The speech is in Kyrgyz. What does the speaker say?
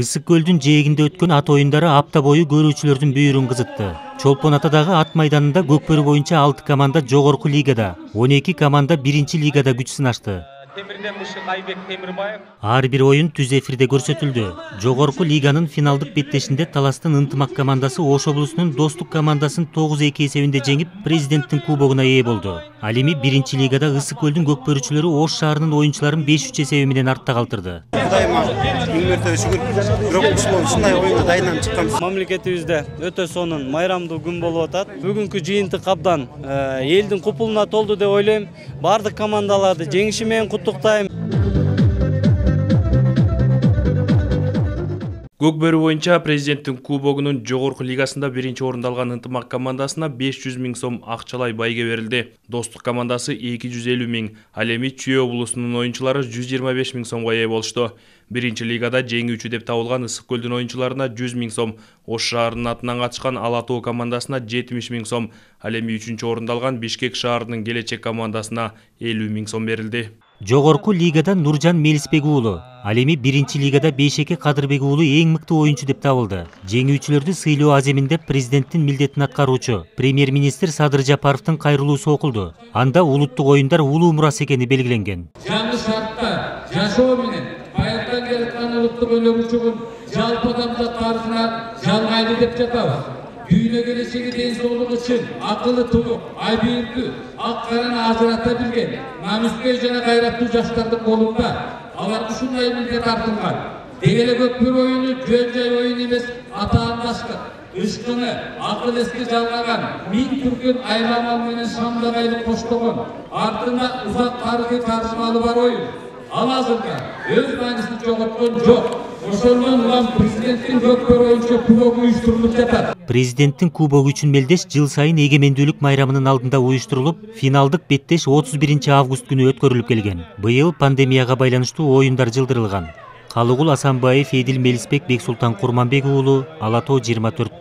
Ысык көлдүн жээгинде өткөн ат оюндары апта бою көрүүчүлөрдүн бүйүрүн кызытты. Чолпон атадагы ат майданында көкбөрү боюнча 6 команда жогорку лигада, 12 команда 1-лигада күч сынашты. Ар бир оюн түз эфирде көрсөтүлдү. Жогорку лиганын финалдык беттешинде Таластын Ынтымак командасы Ош облусунун Достук командасын 9-2 эсебинде жеңип, президенттин кубогуна ээ болду. Ал эми 1-лигада Ысык көлдүн көкбөрүчүлөрү Ош шаарынын оюнчуларын 5-3 эсеби менен артта калтырды. Мамлекетибизде өтө сонун майрамдуу күн болуп атат. Бүгүнкү жыйынтык абдан элдин купулуна толду деп ойлойм. Бардык командаларды жеңиши менен куттуктайм. Көкбөрү боюнча президенттин кубогунун жогорку лигасында 1-чи орунду алган Ынтымак командасына 500 000 сом акчалай байге берилди. Достук командасы 250 000, ал эми Чүй облусунун оюнчулары 125 000 сомго ээ болушту. 1-чи лигада жеңүүчү деп табылган Ысык көлдүн оюнчуларына 100 000 сом, Ош шаарынын атынан катышкан Ала Тоо командасына 70 000 сом, ал эми 3-чү орунду алган Бишкек шаарынын Келечек командасына 50 000 сом берилди. Жогорку лигада Нуржан Мелисбек уулу, ал эми 1-чи лигада Бейшеке Кадырбек уулу эң мыкты оюнчу деп табылды. Жеңүүчүлөрдү сыйлоо аземинде президенттин милдетин аткаруучу премьер-министр Садыр Жапаровдун кайрылуусу окулду. Анда улуттук оюндар улуу мурас экени белгиленген. Жаңы шартта жашоо менен байыртан келаткан улуттук өнөр үчүн жалпы адамзат тарыхына жалгайлы деп жатабыз. Дүйнө келечеги ден соолук үчүн акылы туук, айбийиктүү, ак караны ажырата билген, намыскөй жана кайраттуу жаштардын колунда алар ушундай милдет артылган. Дегеле көкбөрү оюну жөн-жай оюн эмес, атаандаштык, ышкыны, акыл эске жалгаган, миң түркүн айламал менен шамдагайлы коштогон, артында узак тарыхый таржымалы бар оюн. Ал азырда өз маанисин жоготкон жок. Ошондон улам президенттин көкбөрү оюнчу кубогу уюштурулуп жатат. Президенттин кубогу үчүн мелдеш жыл сайын эгемендүүлүк майрамынын алдында уюштурулуп, финалдык беттеш 31-август күнү өткөрүлүп келген. Быйыл пандемияга байланыштуу оюндар жылдырылган. Калыгул Асанбаев, Эдил Мелисбек, Бексултан Курманбек уулу, Ала Тоо 24.